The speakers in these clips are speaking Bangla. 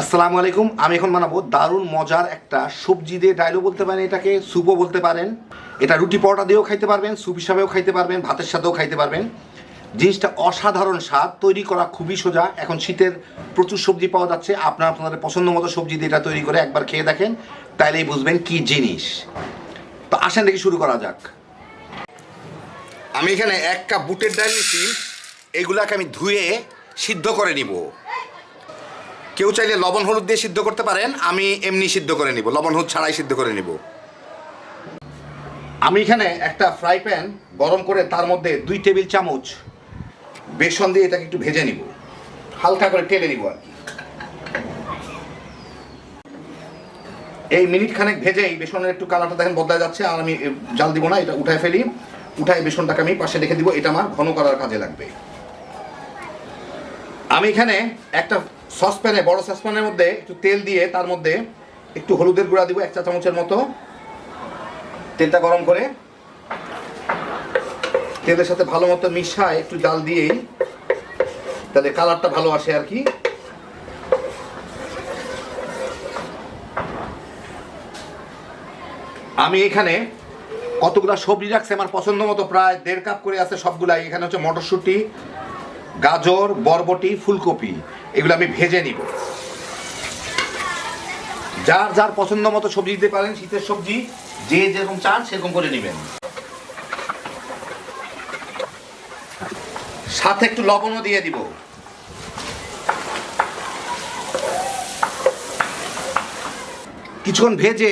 আসসালামু আলাইকুম। আমি এখন বানাবো দারুণ মজার একটা সবজি দিয়ে ডাইলও বলতে পারেন, এটাকে স্যুপও বলতে পারেন। এটা রুটি পরোটা দিয়েও খাইতে পারবেন, স্যুপ হিসাবেও খাইতে পারবেন, ভাতের সাথেও খাইতে পারবেন। জিনিসটা অসাধারণ স্বাদ, তৈরি করা খুবই সোজা। এখন শীতের প্রচুর সবজি পাওয়া যাচ্ছে, আপনাদের পছন্দ মতো সবজি দিয়ে এটা তৈরি করে একবার খেয়ে দেখেন, তাইলেই বুঝবেন কি জিনিস। তো আসেন দেখি শুরু করা যাক। আমি এখানে 1 কাপ বুটের ডাল নিচ্ছি। এগুলাকে আমি ধুয়ে সিদ্ধ করে নিব। কেউ চাইলে লবণ হলুদ দিয়ে সিদ্ধ করতে পারেন, আমি এমনি সিদ্ধ করে নিব, লবণ হলুদ ছাড়াই সিদ্ধ করে নিব। আমি এখানে একটা ফ্রাই প্যান গরম করে তার মধ্যে 2 টেবিল চামচ বেসন দিয়ে এটাকে একটু ভেজে নিব, হালকা করে টেলে নিব আর কি। এই মিনিট খানেক ভেজেই বেসনের একটু কালারটা দেখেন বদলায় যাচ্ছে, আর আমি জাল দিব না, এটা উঠায় ফেলি। উঠায় বেসনটাকে আমি পাশে রেখে দিব, এটা আমার ঘন করার কাজে লাগবে। আমি এখানে একটা সসপ্যানে, বড় সসপ্যানের মধ্যে একটু তেল দিয়ে তার মধ্যে একটু হলুদের গুঁড়া দিব 1 চা চামচের মতো। তেলটা গরম করে তেলের সাথে ভালো মতো মিশায় একটু জাল দিয়েই তাহলে কালারটা ভালো আসে আর কি। আমি এখানে কতগুলো সবজি রাখছি আমার পছন্দ মতো, প্রায় 1.5 কাপ করে আছে সবগুলাই। এখানে হচ্ছে মটরশুঁটি, গাজর, বরবটি, ফুলকপি, এগুলো আমি ভেজে নিব। যার যার পছন্দ মতো সবজি দিতে পারেন, শীতের সবজি যে যেরকম চান সেরকম করে নেবেন। সাথে একটু লবণও দিয়ে দিব। কিছুক্ষণ ভেজে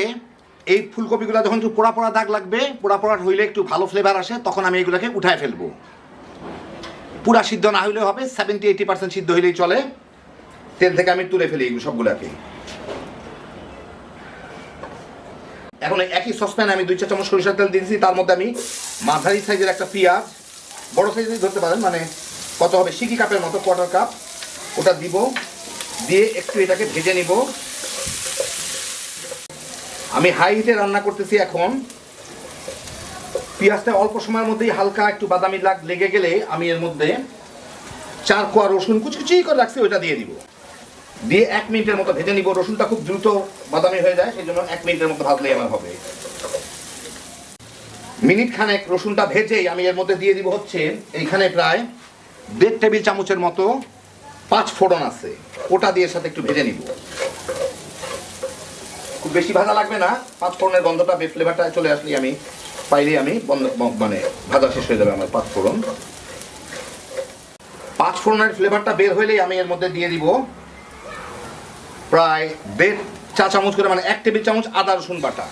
এই ফুলকপিগুলো যখন একটু পোড়া পোড়া দাগ লাগবে, পোড়া পোড়া হইলে একটু ভালো ফ্লেভার আসে, তখন আমি এগুলোকে উঠায় ফেলবো। পুরা সিদ্ধ না হইলেও হবে, 70-80% সিদ্ধ হইলেই চলে। তেল থেকে আমি তুলে ফেলি এগুলো সবগুলাকে। এখন একই সসপ্যানে আমি 2 চা চামচ সরিষার তেল দিয়েছি, তার মধ্যে আমি মাঝারি সাইজের একটা পেঁয়াজ, বড় সাইজের ধরতে পারেন, মানে কত হবে সিকি কাপের মতো, 1/4 কাপ, ওটা দিব। দিয়ে একটু এটাকে ভেজে নিব। আমি হাই হিটে রান্না করতেছি। এখন পেঁয়াজটা অল্প সময়ের মধ্যেই হালকা একটু বাদামি লেগে গেলে আমি এর মধ্যে 4 কোয়া রসুন কুচকুচি করে রাখছি, ওইটা দিয়ে দিব। দিয়ে 1 মিনিটের মতো ভেজে নিব। রসুনটা খুব দ্রুত বাদামি হয়ে যায়, সেই জন্য 1 মিনিটের মতো ভাজলেই আমার হবে। মিনিট খানেক রসুনটা ভেজেই আমি এর মধ্যে দিয়ে দিব হচ্ছে এইখানে প্রায় 1.5 টেবিল চামচের মতো 5 ফোড়ন আছে, ওটা দিয়ে সাথে একটু ভেজে নিব। খুব বেশি ভাজা লাগবে না, 5 ফোড়নের গন্ধটা, ফ্লেভারটা চলে আসলেই আমি পাইলেই আমি মানে ভাজা শেষ হয়ে যাবে আমার 5 ফোড়ন। 5 ফোড়নের ফ্লেভারটা বের হইলেই আমি এর মধ্যে দিয়ে দিব প্রায় 1.5 চা চামচ করে, মানে 1 টেবিল চামচ আদা রসুন বাটা।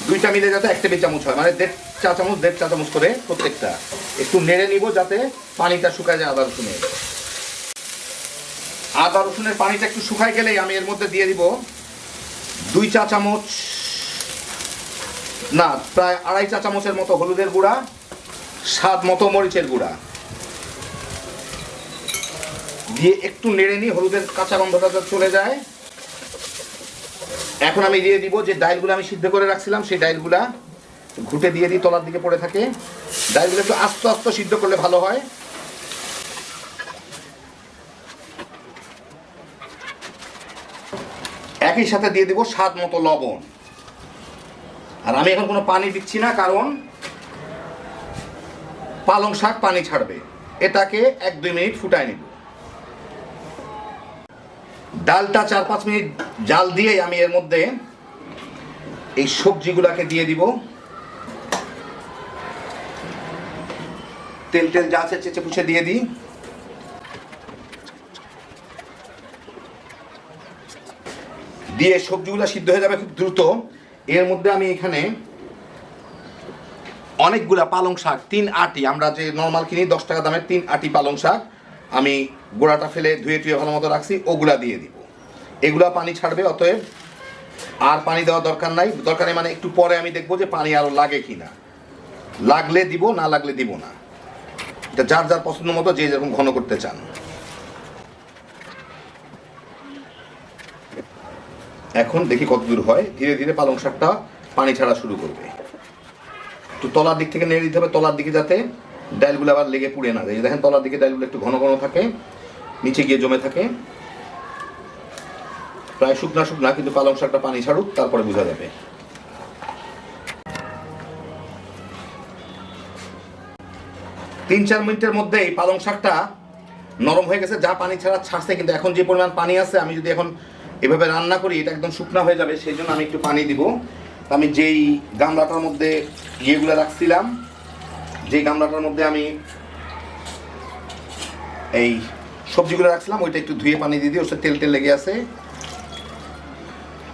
2টা মিলে যাতে 1 টেবিল চামচ হয়, মানে 1.5 চা চামচ 1.5 চা চামচ করে প্রত্যেকটা। একটু নেড়ে নিব যাতে পানিটা শুকায় যায় আদা রসুনের। আদা রসুনের পানিটা একটু শুকায় গেলেই আমি এর মধ্যে দিয়ে দিব 2 চা চামচ না, প্রায় 2.5 চা চামচের মতো হলুদের গুঁড়া, স্বাদ মতো মরিচের গুঁড়া দিয়ে একটু নেড়ে নিই, হলুদের কাঁচা গন্ধটা চলে যায়। এখন আমি দিয়ে দিব যে ডালগুলো আমি সিদ্ধ করে রাখছিলাম, সেই ডালগুলা ঘুটে দিয়ে দিই, তলার দিকে পড়ে থাকে। ডালগুলো একটু আস্তে আস্তে সিদ্ধ করলে ভালো হয়। একই সাথে দিয়ে দিব স্বাদ মতো লবণ। আর আমি এখন কোনো পানি দিচ্ছি না, কারণ পালং শাক পানি ছাড়বে। এটাকে 1-2 মিনিট ফুটায় নিব। ডালটা 4-5 মিনিট জাল দিয়ে আমি এর মধ্যে এই সবজিগুলোকে দিয়ে দিব। তেল যা আছে চেঁচে পুছে দিয়ে দিই। দিয়ে সবজিগুলো সিদ্ধ হয়ে যাবে খুব দ্রুত। এর মধ্যে আমি এখানে অনেকগুলা পালং শাক, 3 আটি, আমরা যে নর্মাল কিনি 10 টাকা দামের 3 আটি পালং শাক, আমি গোড়াটা ফেলে ধুয়ে ভালো মতো রাখছি, ওগুলা দিয়ে দিব। এগুলা পানি ছাড়বে, অতএব আর পানি দেওয়ার দরকার নাই। মানে একটু পরে আমি দেখবো যে পানি আরো লাগে কিনা, লাগলে দিব, না লাগলে দিব না। এটা যার যার পছন্দ মতো, যে যেরকম ঘন করতে চান। এখন দেখি কত দূর হয়। ধীরে ধীরে পালং শাকটা পানি ছাড়া শুরু করবে। একটু তলার দিক থেকে নেড়ে দিতে হবে, তলার দিকে যাতে ডালগুলো আবার লেগে পুড়ে না যায়। দেখেন তলার দিকে ডালগুলো একটু ঘন ঘন থাকে, নিচে গিয়ে জমে থাকে। প্রায় শুকনা শুকনা, কিন্তু পালং শাকটা পানি ছাড়ুক, তারপরে বোঝা যাবে। 3-4 মিনিটের মধ্যেই পালং শাকটা নরম হয়ে গেছে, যা পানি ছাড়া ছাড়ছে। কিন্তু এখন যে পরিমাণ পানি আছে, আমি যদি এখন এভাবে রান্না করি এটা একদম শুকনা হয়ে যাবে, সেই জন্য আমি একটু পানি দিব। আমি যেই গামলাটার মধ্যে ইয়েগুলো রাখছিলাম, যেই গামলাটার মধ্যে আমি এই সবজিগুলো রাখছিলাম, ওইটা একটু ধুয়ে পানি দিয়ে দিই, ওর সাথে তেল তেল লেগে আছে।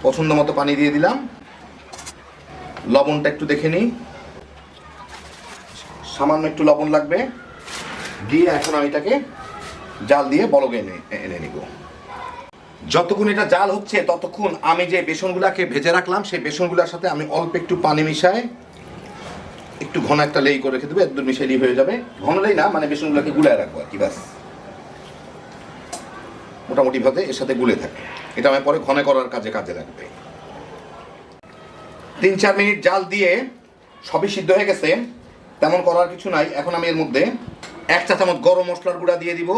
পছন্দ মতো পানি দিয়ে দিলাম। লবণটা একটু দেখে নিই, সামান্য একটু লবণ লাগবে। দিয়ে এখন আমি এটাকে জাল দিয়ে বলকে এনে নিব। যতক্ষণ এটা জাল হচ্ছে ততক্ষণ আমি যে বেসনগুলাকে ভেজে রাখলাম, সেই বেসনগুলোর সাথে আমি অল্প একটু পানি মিশাই একটু ঘন একটা লেই করে রেখে দেবো। একদম মিশাইলেই হয়ে যাবে। ঘন লেই না, মানে বেসনগুলোকে গুলায় রাখবো আর কি, ব্যাস। মোটামুটি ভাবে এর সাথে গুলে থাকে। এটা আমি পরে ঘন করার কাজে লাগবে। 3-4 মিনিট জাল দিয়ে সবই সিদ্ধ হয়ে গেছে, তেমন করার কিছু নাই। এখন আমি এর মধ্যে 1 চা চামচ গরম মশলার গুঁড়া দিয়ে দিব।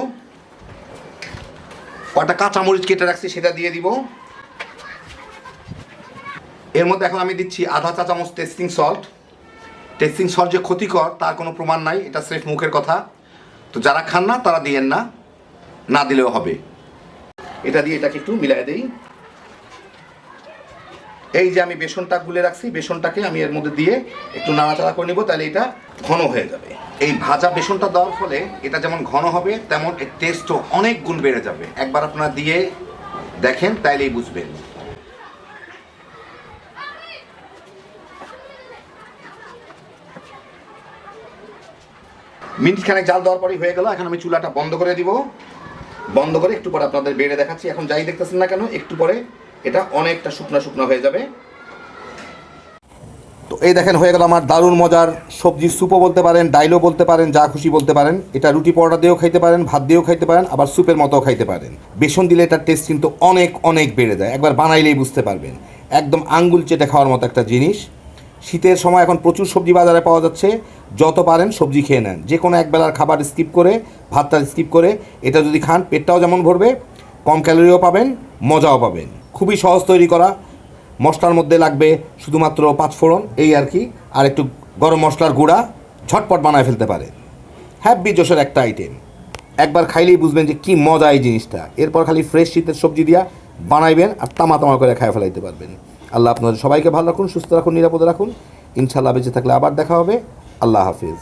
কটা কাঁচামরিচ কেটে রাখছি সেটা দিয়ে দিব। এর মধ্যে এখন আমি দিচ্ছি আধা চা চামচ টেস্টিং সল্ট। টেস্টিং সল্ট যে ক্ষতিকর তার কোনো প্রমাণ নাই, এটা স্রেফ মুখের কথা। তো যারা খান না তারা দিয়েন না, না দিলেও হবে। এটা দিয়ে এটাকে একটু মিলাই দেই। এই যে আমি বেসনটা গুলে রাখছি, বেসনটাকে আমি এর মধ্যে দিয়ে একটু নাড়াচাড়া করে নিব, তাহলে এটা ঘন হয়ে যাবে। এই ভাজা বেসনটা দেওয়ার ফলে এটা যেমন ঘন হবে, তেমন এর টেস্টও অনেক গুণ বেড়ে যাবে। একবার আপনারা দিয়ে দেখেন, তাইলেই বুঝবেন। মিনিট খানেক জাল দেওয়ার পরেই হয়ে গেল। এখন আমি চুলাটা বন্ধ করে দিব। বন্ধ করে একটু পরে আপনাদের বেড়ে দেখাচ্ছি। এখন যাই দেখতেছেন না কেন, একটু পরে এটা অনেকটা শুকনা শুকনা হয়ে যাবে। তো এই দেখেন হয়ে গেল আমার দারুণ মজার সবজি স্যুপও বলতে পারেন, ডাইলও বলতে পারেন, যা খুশি বলতে পারেন। এটা রুটি পরোটা দিয়েও খাইতে পারেন, ভাত দিয়েও খাইতে পারেন, আবার স্যুপের মতোও খাইতে পারেন। বেসন দিলে এটার টেস্ট কিন্তু অনেক অনেক বেড়ে যায়। একবার বানাইলেই বুঝতে পারবেন, একদম আঙ্গুল চেটে খাওয়ার মতো একটা জিনিস। শীতের সময় এখন প্রচুর সবজি বাজারে পাওয়া যাচ্ছে। যত পারেন সবজি খেয়ে নেন, যে কোনো একবেলার খাবার স্কিপ করে, ভাতটা স্কিপ করে এটা যদি খান, পেটটাও যেমন ভরবে, কম ক্যালোরিও পাবেন, মজাও পাবেন। খুবই সহজ তৈরি করা। মশলার মধ্যে লাগবে শুধুমাত্র 5 ফোড়ন, এই আর কি, আর একটু গরম মশলার গুঁড়া। ঝটপট বানায় ফেলতে পারেন। হ্যাপি জোশের একটা আইটেম। একবার খাইলেই বুঝবেন যে কী মজা এই জিনিসটা। এরপর খালি ফ্রেশ শীতের সবজি দিয়া বানাইবেন আর তামা করে খায় ফেলাইতে পারবেন। আল্লাহ আপনাদের সবাইকে ভালো রাখুন, সুস্থ রাখুন, নিরাপদে রাখুন। ইনশাআল্লাহ বেঁচে থাকলে আবার দেখা হবে। আল্লাহ হাফিজ।